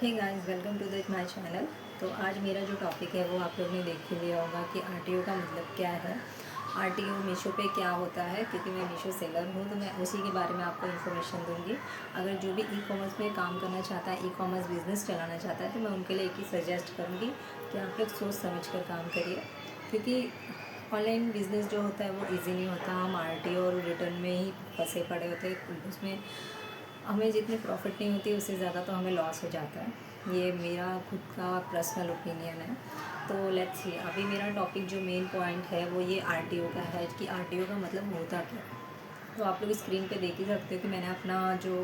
Hey guys, welcome to the my channel. तो आज मेरा जो टॉपिक है वो आप लोग ने देख ही लिया होगा कि आरटीओ का मतलब क्या है। आरटीओ मीशो पे क्या होता है, क्योंकि मैं मीशो सेलर हूँ तो मैं उसी के बारे में आपको इन्फॉर्मेशन दूंगी। अगर जो भी ई कॉमर्स में काम करना चाहता है, ई कॉमर्स बिज़नेस चलाना चाहता है, तो मैं उनके लिए एक ही सजेस्ट करूँगी कि आप लोग सोच समझ कर काम करिए, क्योंकि ऑनलाइन बिज़नेस जो होता है वो ईजी नहीं होता। हम आरटीओ और रिटर्न में ही फंसे पड़े होते हैं। उसमें हमें जितनी प्रॉफिट नहीं होती उससे ज़्यादा तो हमें लॉस हो जाता है। ये मेरा खुद का पर्सनल ओपिनियन है। तो लेट्स सी, अभी मेरा टॉपिक जो मेन पॉइंट है वो ये आरटीओ का है कि आरटीओ का मतलब होता क्या है। तो आप लोग स्क्रीन पे देख ही सकते हो कि मैंने अपना जो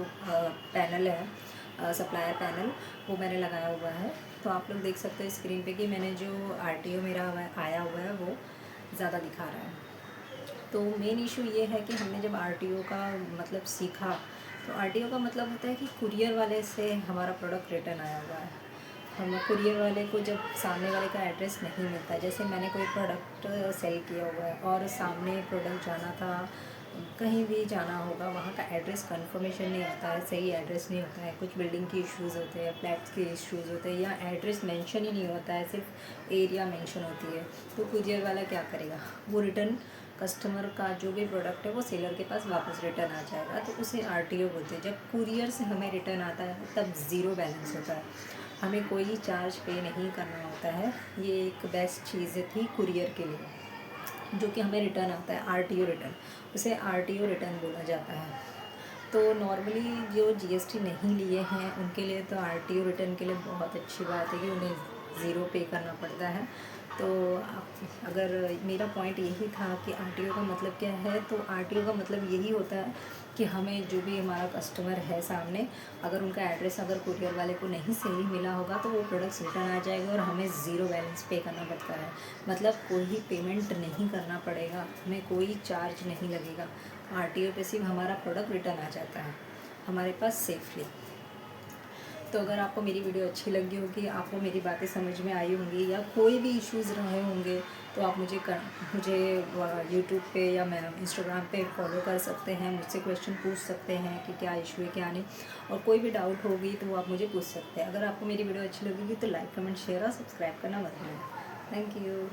पैनल है, सप्लायर पैनल, वो मैंने लगाया हुआ है। तो आप लोग देख सकते हो स्क्रीन पे कि मैंने जो आरटीओ मेरा आया हुआ है वो ज़्यादा दिखा रहा है। तो मेन इशू ये है कि हमने जब आरटीओ का मतलब सीखा, तो आरटीओ का मतलब होता है कि कुरियर वाले से हमारा प्रोडक्ट रिटर्न आया हुआ है। हम कुरियर वाले को जब सामने वाले का एड्रेस नहीं मिलता है, जैसे मैंने कोई प्रोडक्ट सेल किया हुआ है और सामने प्रोडक्ट जाना था, कहीं भी जाना होगा, वहाँ का एड्रेस कंफर्मेशन नहीं होता है, सही एड्रेस नहीं होता है, कुछ बिल्डिंग के इश्यूज़ होते हैं, फ्लैट्स के इश्यूज़ होते हैं, या एड्रेस मेंशन ही नहीं होता है, सिर्फ एरिया मेंशन होती है। तो कुरियर वाला क्या करेगा, वो रिटर्न कस्टमर का जो भी प्रोडक्ट है वो सेलर के पास वापस रिटर्न आ जाएगा, तो उसे आरटीओ बोलते हैं। जब कुरियर से हमें रिटर्न आता है तब ज़ीरो बैलेंस होता है, हमें कोई चार्ज पे नहीं करना होता है। ये एक बेस्ट चीज़ थी कुरियर के लिए। जो कि हमें रिटर्न आता है आरटीओ रिटर्न, उसे आरटीओ रिटर्न बोला जाता है। तो नॉर्मली जो जीएसटी नहीं लिए हैं उनके लिए तो आरटीओ रिटर्न के लिए बहुत अच्छी बात है कि उन्हें ज़ीरो पे करना पड़ता है। तो अगर मेरा पॉइंट यही था कि आरटीओ का मतलब क्या है, तो आरटीओ का मतलब यही होता है कि हमें जो भी हमारा कस्टमर है सामने, अगर उनका एड्रेस अगर कुरियर वाले को नहीं सही मिला होगा तो वो प्रोडक्ट्स रिटर्न आ जाएगा और हमें ज़ीरो बैलेंस पे करना पड़ता है। मतलब कोई पेमेंट नहीं करना पड़ेगा, हमें कोई चार्ज नहीं लगेगा। आरटीओ पे सिर्फ हमारा प्रोडक्ट रिटर्न आ जाता है हमारे पास सेफली। तो अगर आपको मेरी वीडियो अच्छी लगी होगी, आपको मेरी बातें समझ में आई होंगी, या कोई भी इश्यूज़ रहे होंगे, तो आप मुझे यूट्यूब पे या मैं इंस्टाग्राम पे फॉलो कर सकते हैं, मुझसे क्वेश्चन पूछ सकते हैं कि क्या इशू है क्या नहीं, और कोई भी डाउट होगी तो आप मुझे पूछ सकते हैं। अगर आपको मेरी वीडियो अच्छी लगेगी तो लाइक कमेंट शेयर और सब्सक्राइब करना मत भूलें। Thank you.